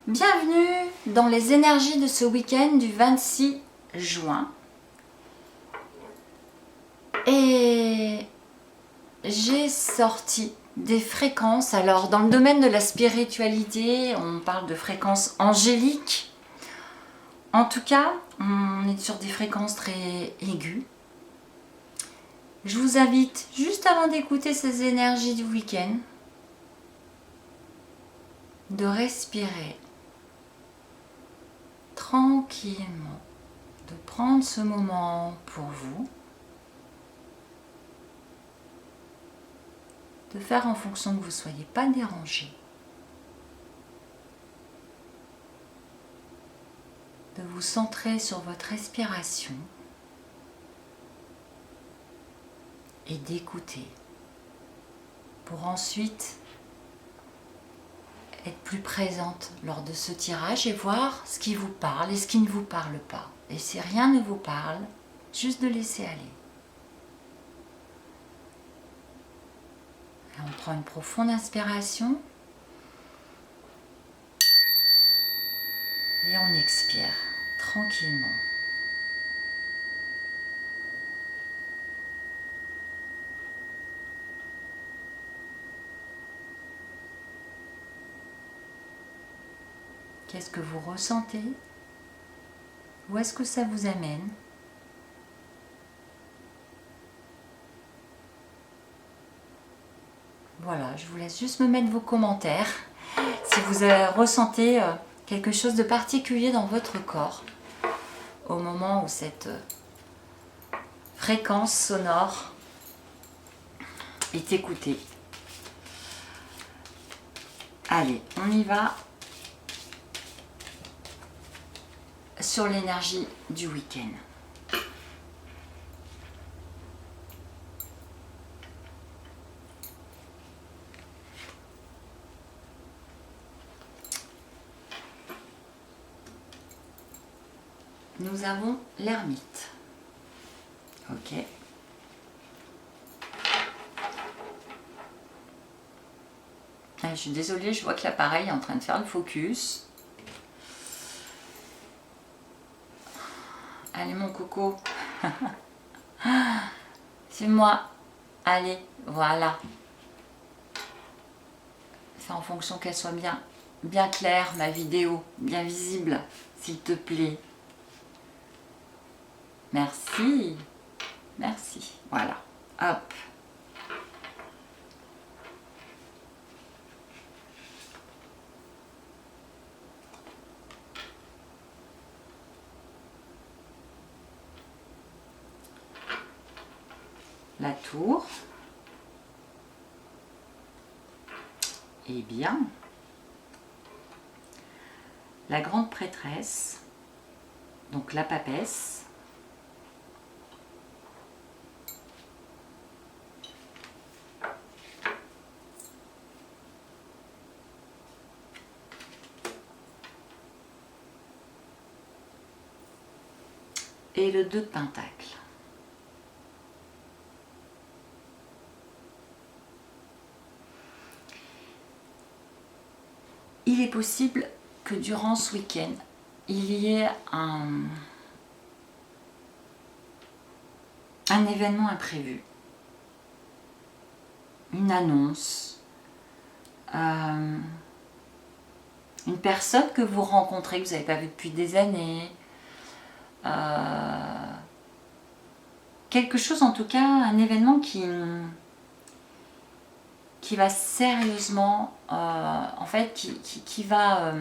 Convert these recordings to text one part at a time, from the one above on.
Bienvenue dans les énergies de ce week-end du 26 juin. Et j'ai sorti des fréquences. Alors, dans le domaine de la spiritualité, on parle de fréquences angéliques. En tout cas, on est sur des fréquences très aiguës. Je vous invite, juste avant d'écouter ces énergies du week-end, de respirer tranquillement, de prendre ce moment pour vous, de faire en fonction que vous ne soyez pas dérangé, de vous centrer sur votre respiration et d'écouter pour ensuite être plus présente lors de ce tirage et voir ce qui vous parle et ce qui ne vous parle pas. Et si rien ne vous parle, juste de laisser aller. Et on prend une profonde inspiration et on expire tranquillement. Qu'est-ce que vous ressentez? Où est-ce que ça vous amène? Voilà, je vous laisse juste me mettre vos commentaires si vous ressentez quelque chose de particulier dans votre corps au moment où cette fréquence sonore est écoutée. Allez, on y va sur l'énergie du week-end. Nous avons l'ermite. Ok. Ah, je suis désolée, je vois que l'appareil est en train de faire le focus. Allez mon coco. C'est moi. Allez, voilà. Fais en fonction qu'elle soit bien claire, ma vidéo, bien visible, s'il te plaît. Merci. Merci. Voilà. Hop. La tour. Eh bien, la grande prêtresse, donc la papesse, et le 2 de pentacle. Il est possible que durant ce week-end, il y ait un événement imprévu, une annonce, une personne que vous rencontrez, que vous n'avez pas vue depuis des années, quelque chose en tout cas, un événement qui va sérieusement, en fait, qui va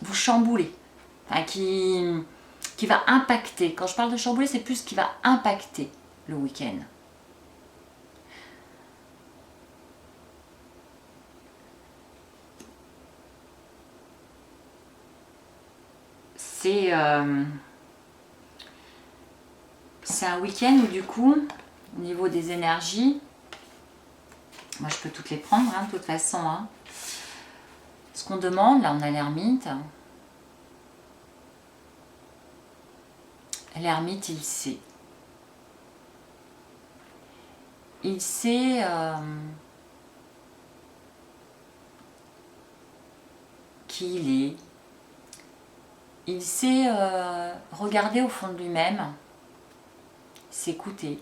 vous chambouler, enfin, qui va impacter. Quand je parle de chambouler, c'est plus qui va impacter le week-end. C'est un week-end où du coup, au niveau des énergies, moi je peux toutes les prendre, hein, de toute façon. Hein. Ce qu'on demande, là on a l'ermite. L'ermite, il sait. Il sait qui il est. Il sait regarder au fond de lui-même, s'écouter.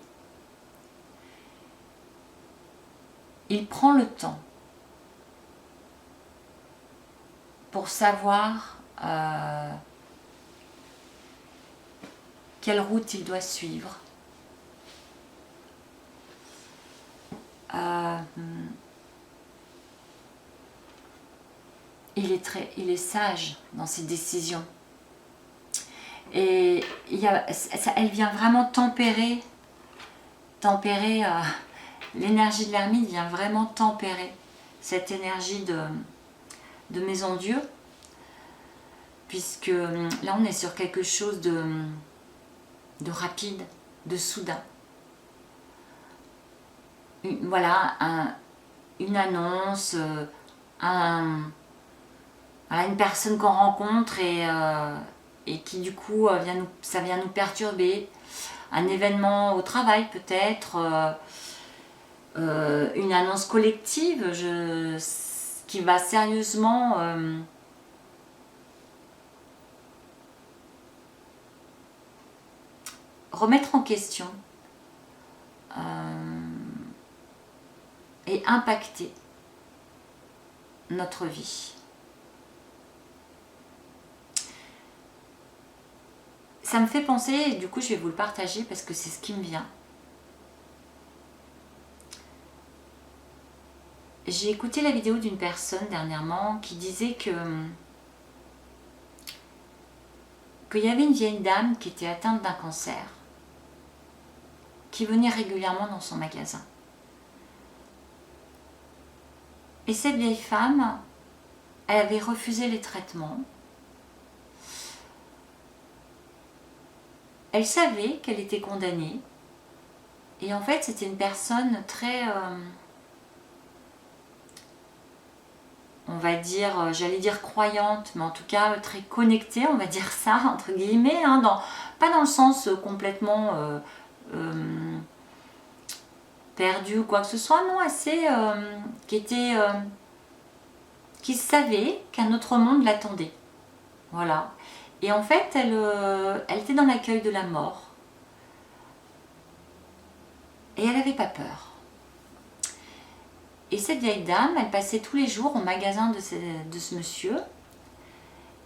Il prend le temps pour savoir quelle route il doit suivre. Il est sage dans ses décisions. Et elle vient vraiment tempérer l'énergie de l'ermite vient vraiment tempérer cette énergie de Maison Dieu, puisque là on est sur quelque chose de rapide, de soudain. Voilà, une annonce, une personne qu'on rencontre et qui du coup ça vient nous perturber, un événement au travail peut-être, une annonce collective qui va sérieusement remettre en question et impacter notre vie. Ça me fait penser, et du coup je vais vous le partager parce que c'est ce qui me vient. J'ai écouté la vidéo d'une personne dernièrement qui disait qu'il y avait une vieille dame qui était atteinte d'un cancer, qui venait régulièrement dans son magasin. Et cette vieille femme, elle avait refusé les traitements. Elle savait qu'elle était condamnée. Et en fait, c'était une personne très... on va dire, j'allais dire croyante, mais en tout cas très connectée, on va dire ça, entre guillemets, hein, pas dans le sens complètement perdu ou quoi que ce soit, non, assez, qui savait qu'un autre monde l'attendait. Voilà. Et en fait, elle était dans l'accueil de la mort. Et elle n'avait pas peur. Et cette vieille dame, elle passait tous les jours au magasin de ce monsieur.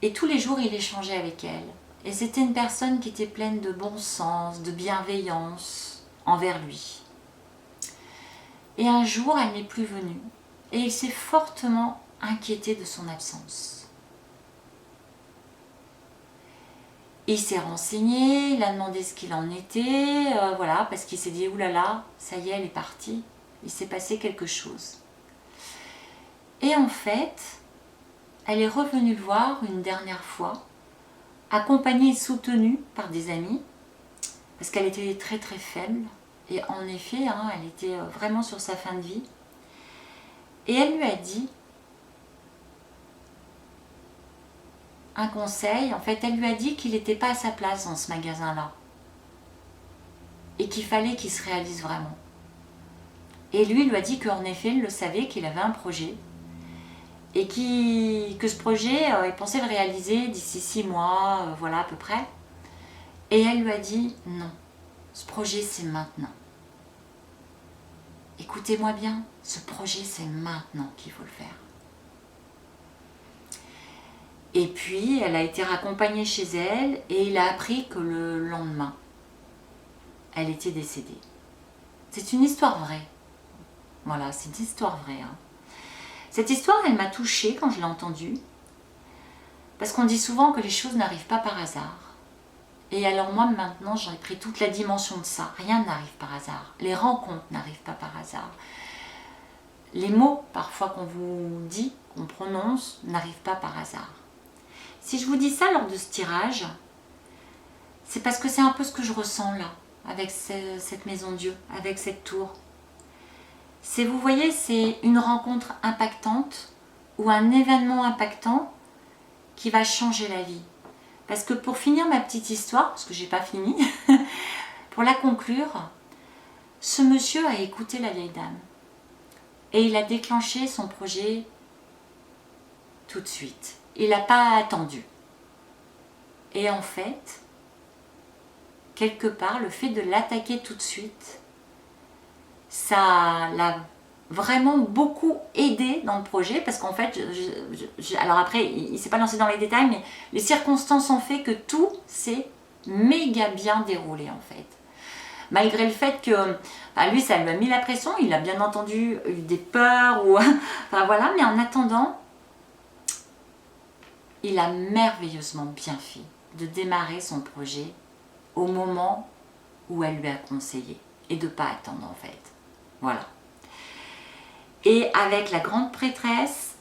Et tous les jours, il échangeait avec elle. Et c'était une personne qui était pleine de bon sens, de bienveillance envers lui. Et un jour, elle n'est plus venue. Et il s'est fortement inquiété de son absence. Il s'est renseigné, il a demandé ce qu'il en était, voilà, parce qu'il s'est dit, oulala, ça y est, elle est partie. Il s'est passé quelque chose. Et en fait, elle est revenue le voir une dernière fois, accompagnée et soutenue par des amis, parce qu'elle était très très faible. Et en effet, hein, elle était vraiment sur sa fin de vie. Et elle lui a dit un conseil. En fait, elle lui a dit qu'il n'était pas à sa place dans ce magasin-là. Et qu'il fallait qu'il se réalise vraiment. Et lui, il lui a dit qu'en effet, il le savait, qu'il avait un projet. Et que ce projet, il pensait le réaliser d'ici 6 mois, voilà à peu près. Et elle lui a dit, non, ce projet c'est maintenant. Écoutez-moi bien, ce projet c'est maintenant qu'il faut le faire. Et puis, elle a été raccompagnée chez elle et il a appris que le lendemain, elle était décédée. C'est une histoire vraie. Voilà, c'est une histoire vraie. Hein. Cette histoire, elle m'a touchée quand je l'ai entendue. Parce qu'on dit souvent que les choses n'arrivent pas par hasard. Et alors moi, maintenant, j'en ai pris toute la dimension de ça. Rien n'arrive par hasard. Les rencontres n'arrivent pas par hasard. Les mots, parfois, qu'on vous dit, qu'on prononce, n'arrivent pas par hasard. Si je vous dis ça lors de ce tirage, c'est parce que c'est un peu ce que je ressens là, avec cette maison Dieu, avec cette tour. Vous voyez, c'est une rencontre impactante ou un événement impactant qui va changer la vie. Parce que pour finir ma petite histoire, parce que j'ai pas fini, pour la conclure, ce monsieur a écouté la vieille dame et il a déclenché son projet tout de suite. il n'a pas attendu. Et en fait, quelque part, le fait de l'attaquer tout de suite, ça l'a vraiment beaucoup aidé dans le projet, parce qu'en fait, alors après, il ne s'est pas lancé dans les détails, mais les circonstances ont fait que tout s'est méga bien déroulé en fait. Malgré le fait que lui, ça lui a mis la pression, il a bien entendu eu des peurs, ou enfin voilà, mais en attendant, il a merveilleusement bien fait de démarrer son projet au moment où elle lui a conseillé et de ne pas attendre en fait. Voilà. Et avec la grande prêtresse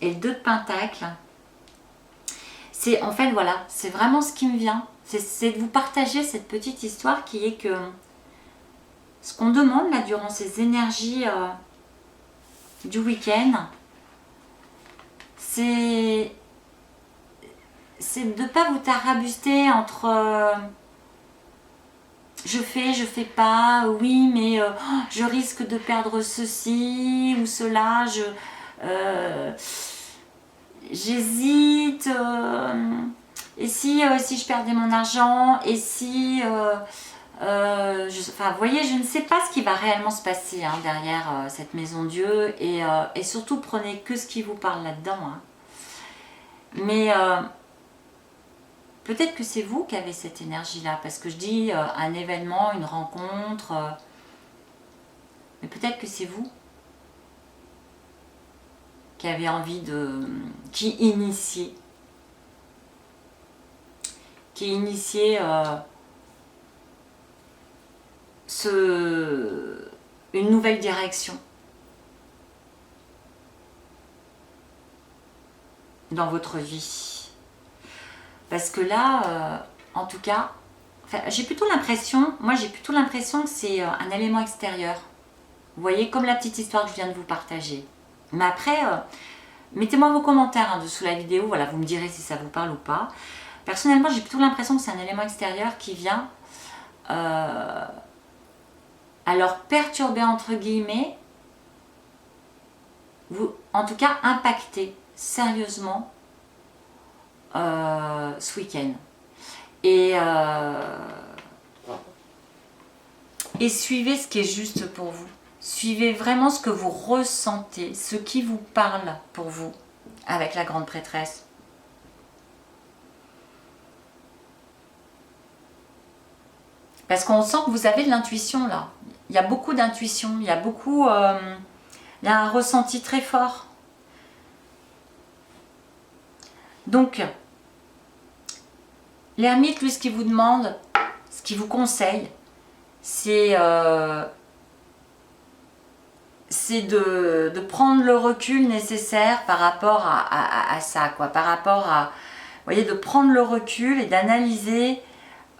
et le 2 de Pentacles, c'est en fait voilà, c'est vraiment ce qui me vient. C'est de vous partager cette petite histoire qui est que ce qu'on demande là durant ces énergies du week-end, c'est de ne pas vous tarabuster entre je fais pas, oui, mais je risque de perdre ceci ou cela, j'hésite, et si je perdais mon argent, et si, enfin, vous voyez, je ne sais pas ce qui va réellement se passer hein, derrière cette maison Dieu, et surtout prenez que ce qui vous parle là-dedans. Hein. Mais peut-être que c'est vous qui avez cette énergie-là, parce que je dis un événement, une rencontre, mais peut-être que c'est vous qui avez envie qui initie une nouvelle direction dans votre vie. Parce que là, en tout cas, j'ai plutôt l'impression que c'est un élément extérieur. Vous voyez, comme la petite histoire que je viens de vous partager. Mais après, mettez-moi vos commentaires hein, dessous la vidéo, voilà, vous me direz si ça vous parle ou pas. Personnellement, j'ai plutôt l'impression que c'est un élément extérieur qui vient alors perturber entre guillemets, en tout cas impacter sérieusement ce week-end. Et suivez ce qui est juste pour vous. Suivez vraiment ce que vous ressentez, ce qui vous parle pour vous avec la grande prêtresse. Parce qu'on sent que vous avez de l'intuition là. Il y a beaucoup d'intuition, il y a beaucoup... il y a un ressenti très fort. Donc, l'ermite, lui, ce qu'il vous demande, ce qu'il vous conseille, c'est de prendre le recul nécessaire par rapport à ça, quoi. Par rapport à, vous voyez, de prendre le recul et d'analyser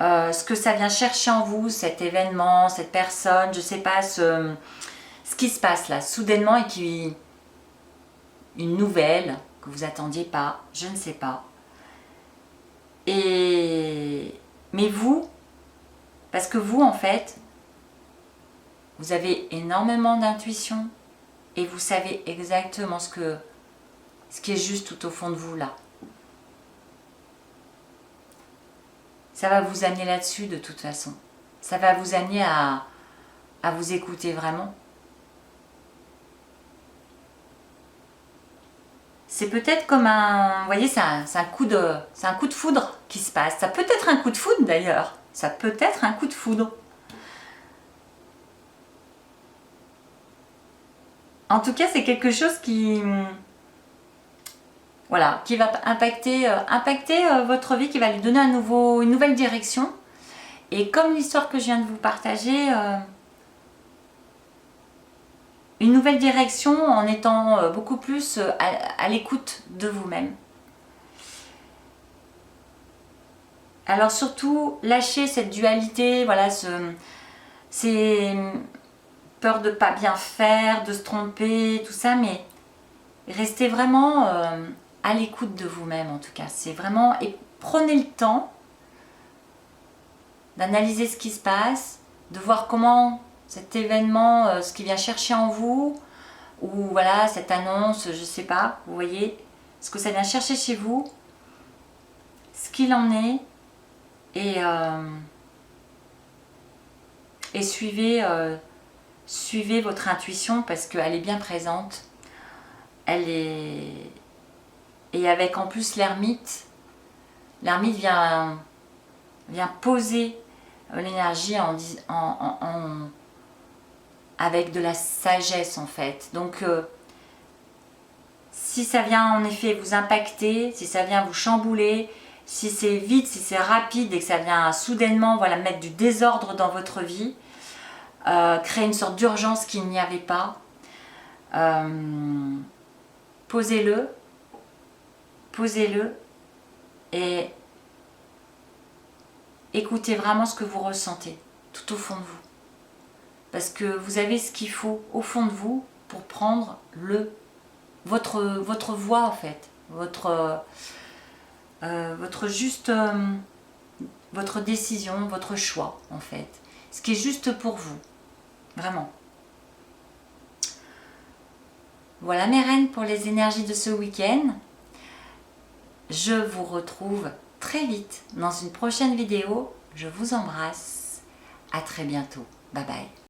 ce que ça vient chercher en vous, cet événement, cette personne, je sais pas, ce qui se passe là, soudainement, et qui... une nouvelle que vous attendiez pas, je ne sais pas. Mais vous, parce que vous, en fait, vous avez énormément d'intuition et vous savez exactement ce qui est juste tout au fond de vous là. Ça va vous amener là-dessus de toute façon. Ça va vous amener à vous écouter vraiment. C'est peut-être comme un... Vous voyez, c'est un coup de foudre qui se passe. Ça peut être un coup de foudre d'ailleurs. Ça peut être un coup de foudre. En tout cas, c'est quelque chose qui... Voilà, qui va impacter votre vie, qui va lui donner une nouvelle direction. Et comme l'histoire que je viens de vous partager, une nouvelle direction en étant beaucoup plus à l'écoute de vous-même. Alors surtout, lâchez cette dualité, voilà, c'est peur de ne pas bien faire, de se tromper, tout ça, mais restez vraiment à l'écoute de vous-même en tout cas. C'est vraiment, et prenez le temps d'analyser ce qui se passe, de voir comment cet événement, ce qui vient chercher en vous, ou voilà, cette annonce, je sais pas, vous voyez, ce que ça vient chercher chez vous, ce qu'il en est, et suivez votre intuition parce qu'elle est bien présente. Et avec en plus l'ermite vient poser l'énergie avec de la sagesse en fait. Donc si ça vient en effet vous impacter, si ça vient vous chambouler, si c'est vite, si c'est rapide et que ça vient soudainement mettre du désordre dans votre vie, créer une sorte d'urgence qu'il n'y avait pas, posez-le et écoutez vraiment ce que vous ressentez tout au fond de vous. Parce que vous avez ce qu'il faut au fond de vous pour prendre votre voie en fait, votre décision, votre choix en fait. Ce qui est juste pour vous, vraiment. Voilà mes reines pour les énergies de ce week-end. Je vous retrouve très vite dans une prochaine vidéo. Je vous embrasse. À très bientôt. Bye bye.